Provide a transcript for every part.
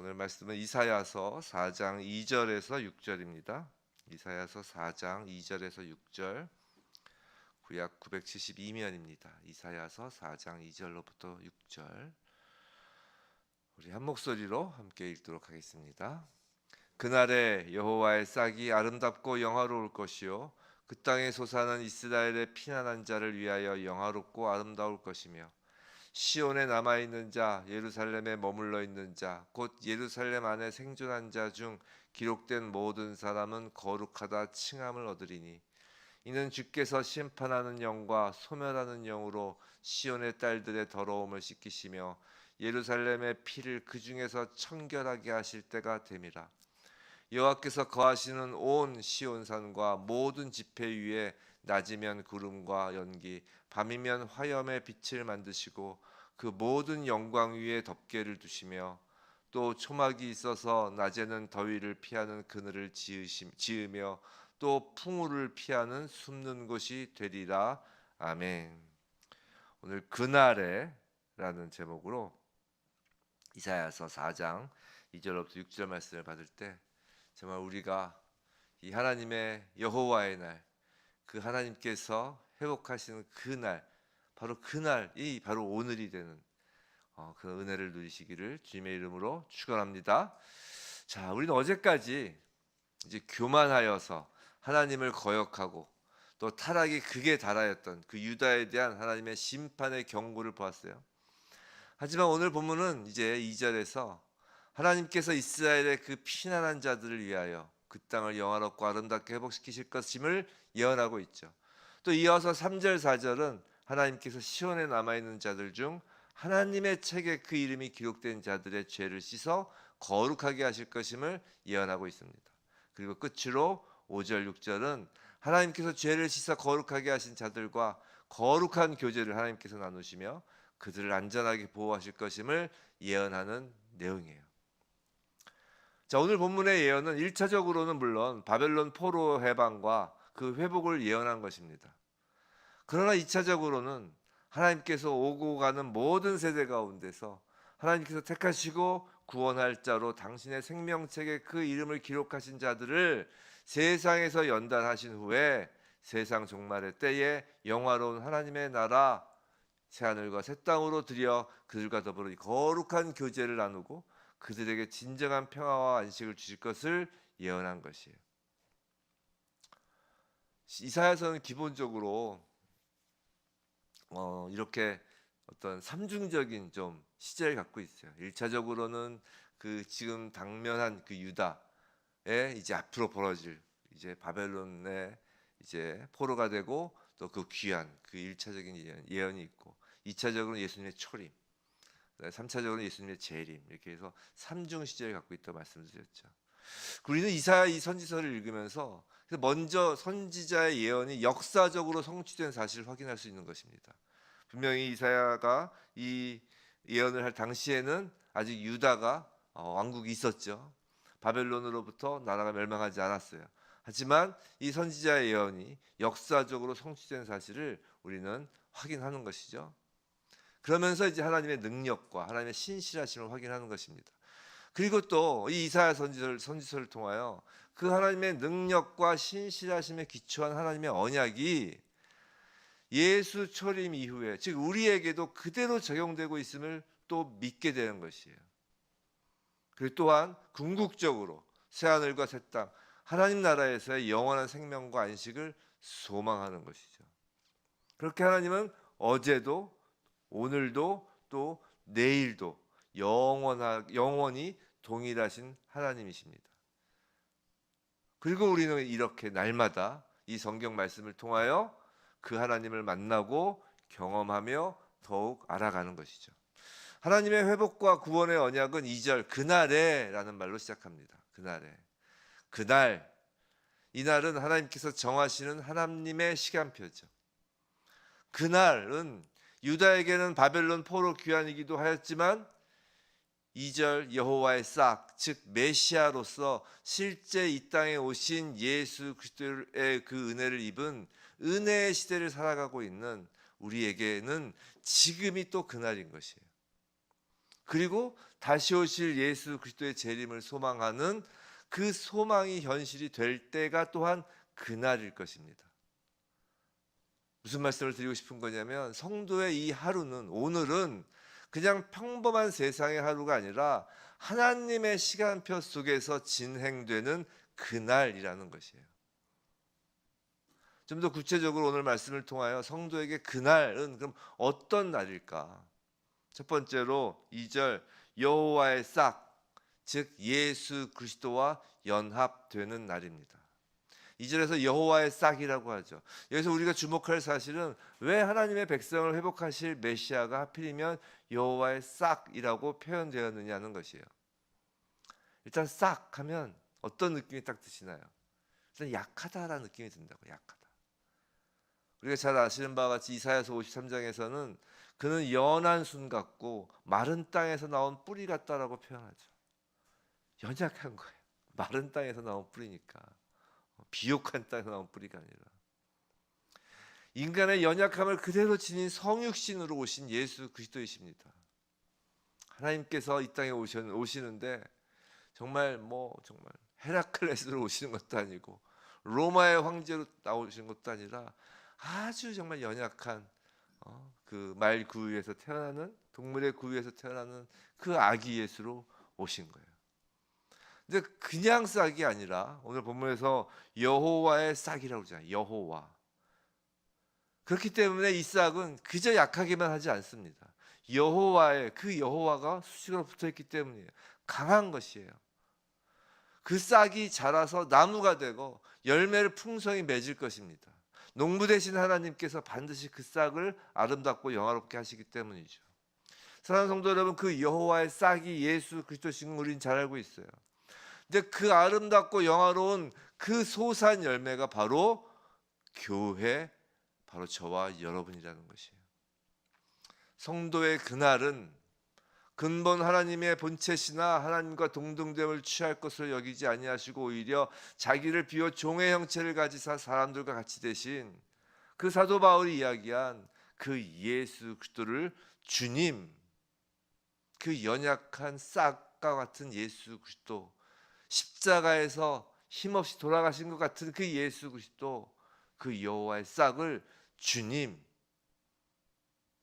오늘 말씀은 이사야서 4장 2절에서 6절입니다. 이사야서 4장 2절에서 6절, 구약 972면입니다. 이사야서 4장 2절로부터 6절. 우리 한 목소리로 함께 읽도록 하겠습니다. 그날에 여호와의 싹이 아름답고 영화로울 것이요 그 땅에 솟아난 이스라엘의 피난한 자를 위하여 영화롭고 아름다울 것이며 시온에 남아있는 자, 예루살렘에 머물러 있는 자, 곧 예루살렘 안에 생존한 자 중 기록된 모든 사람은 거룩하다 칭함을 얻으리니 이는 주께서 심판하는 영과 소멸하는 영으로 시온의 딸들의 더러움을 씻기시며 예루살렘의 피를 그 중에서 청결하게 하실 때가 됨이라. 여호와께서 거하시는 온 시온산과 모든 지폐 위에 낮이면 구름과 연기, 밤이면 화염의 빛을 만드시고 그 모든 영광 위에 덮개를 두시며 또 초막이 있어서 낮에는 더위를 피하는 그늘을 지으며 또 풍우를 피하는 숨는 곳이 되리라. 아멘. 오늘 그날에 라는 제목으로 이사야서 4장 2절부터 6절 말씀을 받을 때 정말 우리가 이 하나님의 여호와의 날, 그 하나님께서 회복하시는 그 날, 바로 그날이 바로 오늘이 되는 그 은혜를 누리시기를 주님의 이름으로 축원합니다. 자, 우리는 어제까지 이제 교만하여서 하나님을 거역하고 또 타락이 극에 달하였던 그 유다에 대한 하나님의 심판의 경고를 보았어요. 하지만 오늘 본문은 이제 2절에서 하나님께서 이스라엘의 그 피난한 자들을 위하여 그 땅을 영화롭고 아름답게 회복시키실 것임을 예언하고 있죠. 또 이어서 3절 4절은 하나님께서 시온에 남아있는 자들 중 하나님의 책에 그 이름이 기록된 자들의 죄를 씻어 거룩하게 하실 것임을 예언하고 있습니다. 그리고 끝으로 5절 6절은 하나님께서 죄를 씻어 거룩하게 하신 자들과 거룩한 교제를 하나님께서 나누시며 그들을 안전하게 보호하실 것임을 예언하는 내용이에요. 자, 오늘 본문의 예언은 1차적으로는 물론 바벨론 포로 해방과 그 회복을 예언한 것입니다. 그러나 2차적으로는 하나님께서 오고 가는 모든 세대 가운데서 하나님께서 택하시고 구원할 자로 당신의 생명책에 그 이름을 기록하신 자들을 세상에서 연단하신 후에 세상 종말의 때에 영화로운 하나님의 나라 새하늘과 새 땅으로 들여 그들과 더불어 거룩한 교제를 나누고 그들에게 진정한 평화와 안식을 주실 것을 예언한 것이에요. 이사야서는 기본적으로 이렇게 어떤 삼중적인 좀 시제를 갖고 있어요. 1차적으로는 그 지금 당면한 그 유다에 이제 앞으로 벌어질 이제 바벨론의 이제 포로가 되고 또 그 귀한 그 1차적인 예언이 있고 2차적으로는 예수님의 초림, 3차적으로는 예수님의 재림, 이렇게 해서 삼중 시제를 갖고 있다고 말씀드렸죠. 우리는 이사야 이 선지서를 읽으면서 먼저 선지자의 예언이 역사적으로 성취된 사실을 확인할 수 있는 것입니다. 분명히 이사야가 이 예언을 할 당시에는 아직 유다가 왕국이 있었죠. 바벨론으로부터 나라가 멸망하지 않았어요. 하지만 이 선지자의 예언이 역사적으로 성취된 사실을 우리는 확인하는 것이죠. 그러면서 이제 하나님의 능력과 하나님의 신실하심을 확인하는 것입니다. 그리고 또 이 이사야 선지서를 통하여 그 하나님의 능력과 신실하심에 기초한 하나님의 언약이 예수 초림 이후에 즉 우리에게도 그대로 적용되고 있음을 또 믿게 되는 것이에요. 그리고 또한 궁극적으로 새하늘과 새 땅 하나님 나라에서의 영원한 생명과 안식을 소망하는 것이죠. 그렇게 하나님은 어제도 오늘도 또 내일도 영원히 동일하신 하나님이십니다. 그리고 우리는 이렇게 날마다 이 성경 말씀을 통하여 그 하나님을 만나고 경험하며 더욱 알아가는 것이죠. 하나님의 회복과 구원의 언약은 2절 그날에 라는 말로 시작합니다. 그날에. 그날, 이날은 하나님께서 정하시는 하나님의 시간표죠. 그날은 유다에게는 바벨론 포로 귀환이기도 하였지만 2절 여호와의 싹, 즉 메시아로서 실제 이 땅에 오신 예수 그리스도의 그 은혜를 입은 은혜의 시대를 살아가고 있는 우리에게는 지금이 또 그날인 것이에요. 그리고 다시 오실 예수 그리스도의 재림을 소망하는 그 소망이 현실이 될 때가 또한 그날일 것입니다. 무슨 말씀을 드리고 싶은 거냐면 성도의 이 하루는, 오늘은 그냥 평범한 세상의 하루가 아니라 하나님의 시간표 속에서 진행되는 그날이라는 것이에요. 좀 더 구체적으로 오늘 말씀을 통하여 성도에게 그날은 그럼 어떤 날일까? 첫 번째로 2절 여호와의 싹, 즉 예수 그리스도와 연합되는 날입니다. 2절에서 여호와의 싹이라고 하죠. 여기서 우리가 주목할 사실은 왜 하나님의 백성을 회복하실 메시아가 하필이면 여호와의 싹이라고 표현되었느냐는 것이에요. 일단 싹 하면 어떤 느낌이 딱 드시나요? 일단 약하다라는 느낌이 든다고. 약하다. 우리가 잘 아시는 바와 같이 이사야서 53장에서는 그는 연한 순 같고 마른 땅에서 나온 뿌리 같다라고 표현하죠. 연약한 거예요. 마른 땅에서 나온 뿌리니까. 비옥한 땅에서 나온 뿌리가 아니라 인간의 연약함을 그대로 지닌 성육신으로 오신 예수 그리스도이십니다. 하나님께서 이 땅에 오시는데 정말 헤라클레스로 오시는 것도 아니고 로마의 황제로 나오시는 것도 아니라 아주 정말 연약한 그 말 구유에서 태어나는, 동물의 구유에서 태어나는 그 아기 예수로 오신 거예요. 근데 그냥 싹이 아니라 오늘 본문에서 여호와의 싹이라고 그러잖아요. 여호와. 그렇기 때문에 이 싹은 그저 약하게만 하지 않습니다. 여호와의, 그 여호와가 수직으로 붙어있기 때문이에요. 강한 것이에요. 그 싹이 자라서 나무가 되고 열매를 풍성히 맺을 것입니다. 농부 되신 하나님께서 반드시 그 싹을 아름답고 영화롭게 하시기 때문이죠. 사랑하는 성도 여러분, 그 여호와의 싹이 예수 그리스도신 우리는 잘 알고 있어요. 근데 그 아름답고 영화로운 그 소산 열매가 바로 교회, 바로 저와 여러분이라는 것이에요. 성도의 그날은 근본 하나님의 본체시나 하나님과 동등됨을 취할 것으로 여기지 아니하시고 오히려 자기를 비워 종의 형체를 가지사 사람들과 같이 되신 그 사도 바울이 이야기한 그 예수 그리스도를 주님, 그 연약한 싹과 같은 예수 그리스도, 십자가에서 힘없이 돌아가신 것 같은 그 예수 그리스도, 그 여호와의 싹을 주님,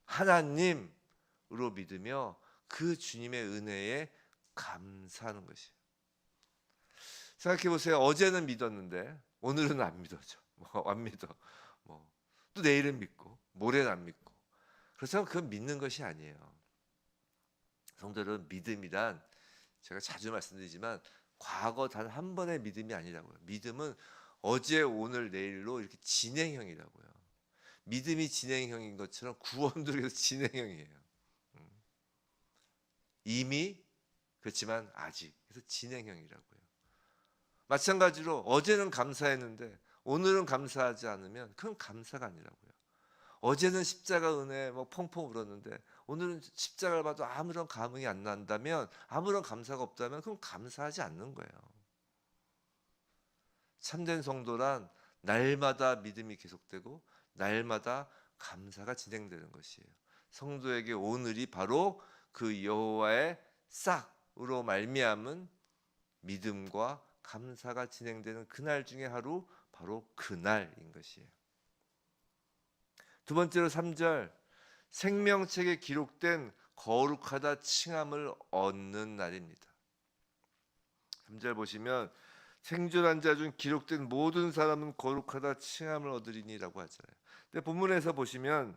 하나님으로 믿으며 그 주님의 은혜에 감사하는 것이에요. 생각해 보세요. 어제는 믿었는데 오늘은 안 믿어져. 안 믿어. 또 내일은 믿고 모레는 안 믿고. 그렇다면 그건 믿는 것이 아니에요. 성도들은 믿음이란, 제가 자주 말씀드리지만 과거 단 한 번의 믿음이 아니라고요. 믿음은 어제, 오늘, 내일로 이렇게 진행형이라고요. 믿음이 진행형인 것처럼 구원도 그래서 진행형이에요. 이미 그렇지만 아직, 그래서 진행형이라고요. 마찬가지로 어제는 감사했는데 오늘은 감사하지 않으면 그건 감사가 아니라고요. 어제는 십자가 은혜 펑펑 울었는데 오늘은 십자가를 봐도 아무런 감흥이 안 난다면, 아무런 감사가 없다면 그건 감사하지 않는 거예요. 참된 성도란 날마다 믿음이 계속되고 날마다 감사가 진행되는 것이에요. 성도에게 오늘이 바로 그 여호와의 싹으로 말미암은 믿음과 감사가 진행되는 그날 중에 하루, 바로 그날인 것이에요. 두 번째로 3절 생명책에 기록된 거룩하다 칭함을 얻는 날입니다. 3절 보시면 생존한 자 중 기록된 모든 사람은 거룩하다 칭함을 얻으리니라고 하잖아요. 근데 본문에서 보시면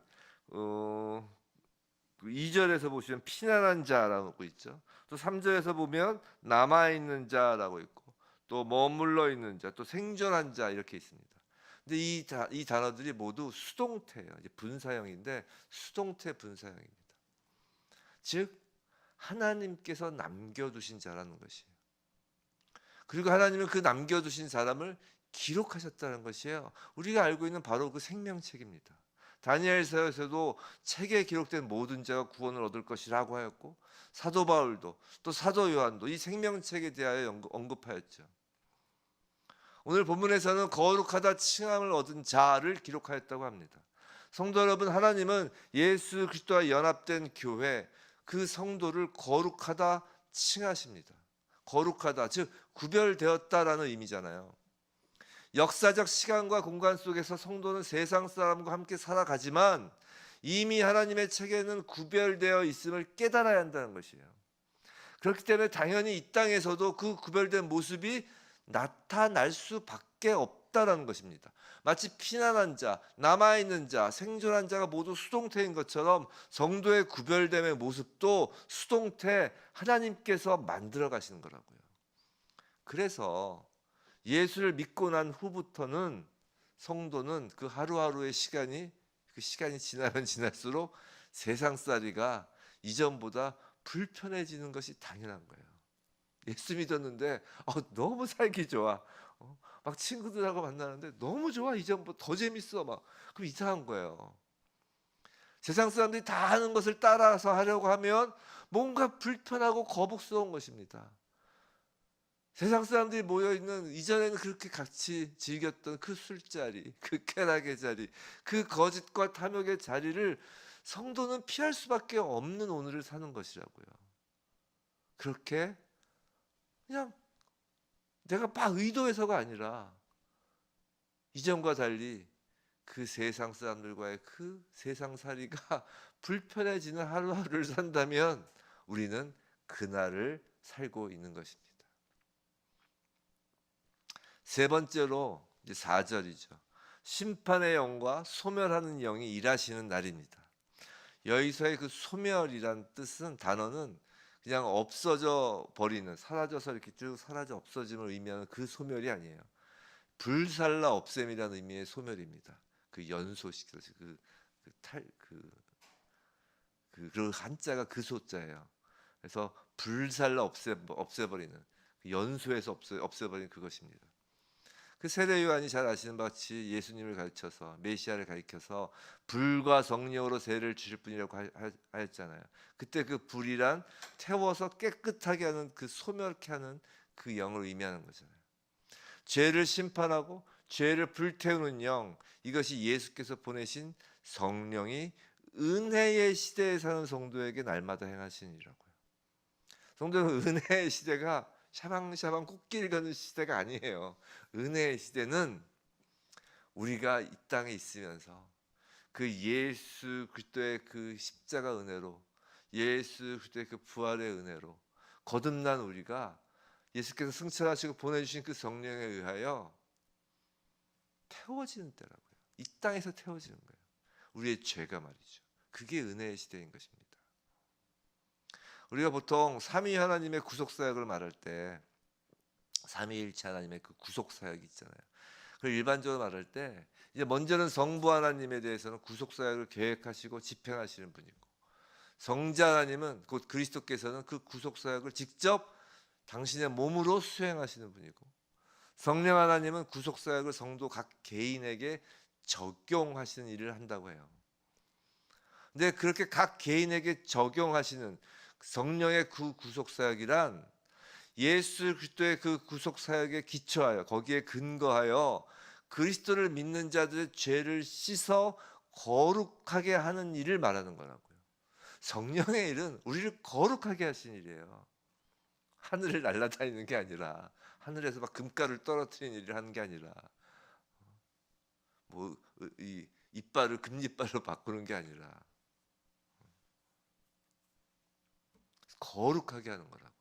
2절에서 보시면 피난한 자라고 있죠. 또 3절에서 보면 남아있는 자라고 있고, 또 머물러 있는 자, 또 생존한 자 이렇게 있습니다. 근데 이 단어들이 모두 수동태예요. 이제 분사형인데 수동태 분사형입니다. 즉 하나님께서 남겨두신 자라는 것이에요. 그리고 하나님은 그 남겨두신 사람을 기록하셨다는 것이에요. 우리가 알고 있는 바로 그 생명책입니다. 다니엘서에서도 책에 기록된 모든 자가 구원을 얻을 것이라고 하였고, 사도 바울도, 또 사도 요한도 이 생명책에 대하여 언급하였죠. 오늘 본문에서는 거룩하다 칭함을 얻은 자를 기록하였다고 합니다. 성도 여러분, 하나님은 예수 그리스도와 연합된 교회, 그 성도를 거룩하다 칭하십니다. 거룩하다, 즉 구별되었다라는 의미잖아요. 역사적 시간과 공간 속에서 성도는 세상 사람과 함께 살아가지만 이미 하나님의 책에는 구별되어 있음을 깨달아야 한다는 것이에요. 그렇기 때문에 당연히 이 땅에서도 그 구별된 모습이 나타날 수밖에 없다라는 것입니다. 마치 피난한 자, 남아있는 자, 생존한 자가 모두 수동태인 것처럼 성도의 구별됨의 모습도 수동태 하나님께서 만들어 가시는 거라고요. 그래서 예수를 믿고 난 후부터는 성도는 그 하루하루의 시간이 지나면 지날수록 세상살이가 이전보다 불편해지는 것이 당연한 거예요. 예수 믿었는데 너무 살기 좋아. 막 친구들하고 만나는데 너무 좋아. 이전보다 더 재밌어. 막 그럼 이상한 거예요. 세상 사람들이 다 하는 것을 따라서 하려고 하면 뭔가 불편하고 거북스러운 것입니다. 세상 사람들이 모여있는 이전에는 그렇게 같이 즐겼던 그 술자리, 그 쾌락의 자리, 그 거짓과 탐욕의 자리를 성도는 피할 수밖에 없는 오늘을 사는 것이라고요. 그렇게 그냥 내가 막 의도해서가 아니라 이전과 달리 그 세상 사람들과의 그 세상살이가 불편해지는 하루하루를 산다면 우리는 그날을 살고 있는 것입니다. 세 번째로 이제 4절이죠. 심판의 영과 소멸하는 영이 일하시는 날입니다. 여기서의 그 소멸이란 뜻은 단어는 그냥 없어져 버리는, 사라져서 이렇게 쭉 사라져 없어짐을 의미하는 그 소멸이 아니에요. 불살라 없앰이라는 의미의 소멸입니다. 그 연소시켜서 그 한자가 그 소자예요. 그래서 불살라 없애버리는, 연소해서 없애버리는 그것입니다. 그 세례 요한이 잘 아시는 바 같이 예수님을 가르쳐서 메시아를 가리켜서 불과 성령으로 세례를 주실 분이라고 하였잖아요. 그때 그 불이란 태워서 깨끗하게 하는, 그 소멸케 하는 그 영을 의미하는 거잖아요. 죄를 심판하고 죄를 불태우는 영, 이것이 예수께서 보내신 성령이 은혜의 시대에 사는 성도에게 날마다 행하시는 일이라고요. 성도는 은혜의 시대가 샤방샤방 꽃길 가는 시대가 아니에요. 은혜의 시대는 우리가 이 땅에 있으면서 그 예수 그리스도의 그 십자가 은혜로, 예수 그리스도의 그 부활의 은혜로 거듭난 우리가 예수께서 승천하시고 보내주신 그 성령에 의하여 태워지는 때라고요. 이 땅에서 태워지는 거예요. 우리의 죄가 말이죠. 그게 은혜의 시대인 것입니다. 우리가 보통 삼위 하나님의 구속사역을 말할 때 삼위일체 하나님의 그 구속사역이 있잖아요. 그걸 일반적으로 말할 때 이제 먼저는 성부 하나님에 대해서는 구속사역을 계획하시고 집행하시는 분이고, 성자 하나님은 곧 그리스도께서는 그 구속사역을 직접 당신의 몸으로 수행하시는 분이고, 성령 하나님은 구속사역을 성도 각 개인에게 적용하시는 일을 한다고 해요. 근데 그렇게 각 개인에게 적용하시는 성령의 그 구속사역이란 예수 그리스도의 그 구속사역에 기초하여, 거기에 근거하여 그리스도를 믿는 자들의 죄를 씻어 거룩하게 하는 일을 말하는 거라고요. 성령의 일은 우리를 거룩하게 하신 일이에요. 하늘을 날아다니는 게 아니라, 하늘에서 막 금가루를 떨어뜨리는 일을 하는 게 아니라, 뭐 이 이빨을 금이빨로 바꾸는 게 아니라 거룩하게 하는 거라고요.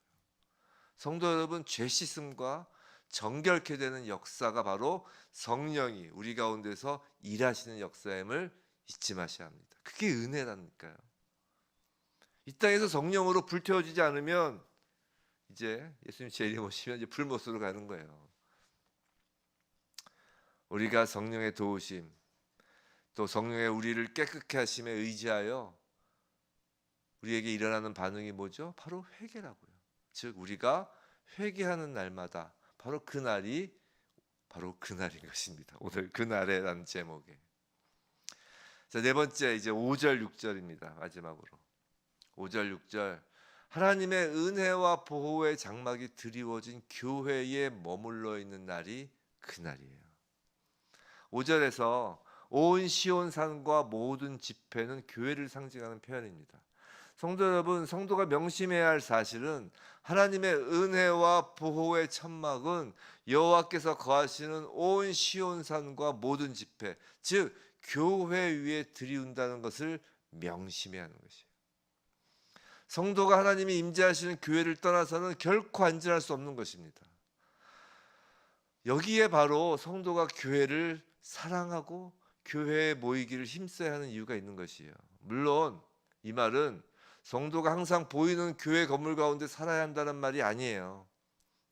성도 여러분, 죄 씻음과 정결케 되는 역사가 바로 성령이 우리 가운데서 일하시는 역사임을 잊지 마셔야 합니다. 그게 은혜라니까요. 이 땅에서 성령으로 불태워지지 않으면 이제 예수님 재림 오시면 이제 불못으로 가는 거예요. 우리가 성령의 도우심, 또 성령의 우리를 깨끗게 하심에 의지하여 우리에게 일어나는 반응이 뭐죠? 바로 회개라고요. 즉 우리가 회개하는 날마다 바로 그날이 바로 그날인 것입니다. 오늘 그날에라는 제목에. 자, 네 번째 이제 5절 6절입니다. 마지막으로 5절 6절, 하나님의 은혜와 보호의 장막이 드리워진 교회에 머물러 있는 날이 그날이에요. 5절에서 온 시온산과 모든 집회는 교회를 상징하는 표현입니다. 성도 여러분, 성도가 명심해야 할 사실은 하나님의 은혜와 보호의 천막은 여호와께서 거하시는 온 시온산과 모든 집회, 즉 교회 위에 들이운다는 것을 명심해야 하는 것이에요. 성도가 하나님이 임재하시는 교회를 떠나서는 결코 안전할 수 없는 것입니다. 여기에 바로 성도가 교회를 사랑하고 교회에 모이기를 힘써야 하는 이유가 있는 것이에요. 물론 이 말은 성도가 항상 보이는 교회 건물 가운데 살아야 한다는 말이 아니에요.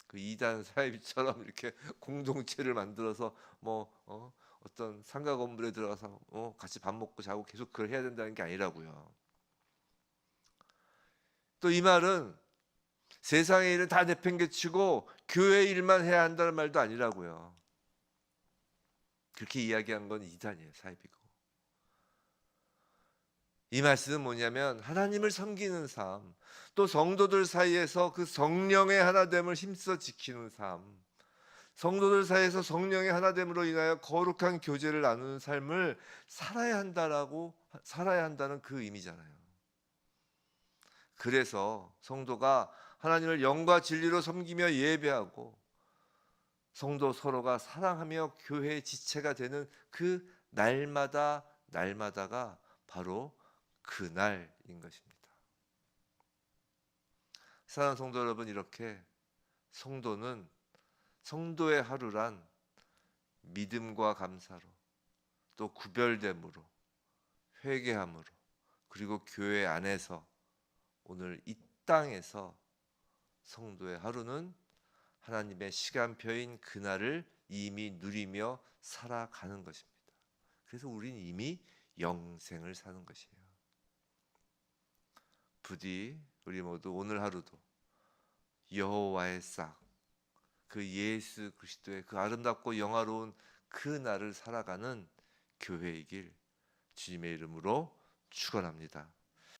그 이단 사이비처럼 이렇게 공동체를 만들어서 어떤 상가 건물에 들어가서 같이 밥 먹고 자고 계속 그걸 해야 된다는 게 아니라고요. 또 이 말은 세상의 일은 다 내팽개치고 교회 일만 해야 한다는 말도 아니라고요. 그렇게 이야기한 건 이단이에요, 사이비고. 이 말씀은 뭐냐면 하나님을 섬기는 삶, 또 성도들 사이에서 그 성령의 하나됨을 힘써 지키는 삶, 성도들 사이에서 성령의 하나됨으로 인하여 거룩한 교제를 나누는 삶을 살아야 한다는 그 의미잖아요. 그래서 성도가 하나님을 영과 진리로 섬기며 예배하고 성도 서로가 사랑하며 교회의 지체가 되는 그 날마다가 바로 그날인 것입니다. 사랑하는 성도 여러분, 이렇게 성도의 하루란 믿음과 감사로, 또 구별됨으로, 회개함으로, 그리고 교회 안에서 오늘 이 땅에서 성도의 하루는 하나님의 시간표인 그날을 이미 누리며 살아가는 것입니다. 그래서 우린 이미 영생을 사는 것이에요. 부디 우리 모두 오늘 하루도 여호와의 싹, 그 예수 그리스도의 그 아름답고 영화로운 그 날을 살아가는 교회이길 주님의 이름으로 축원합니다.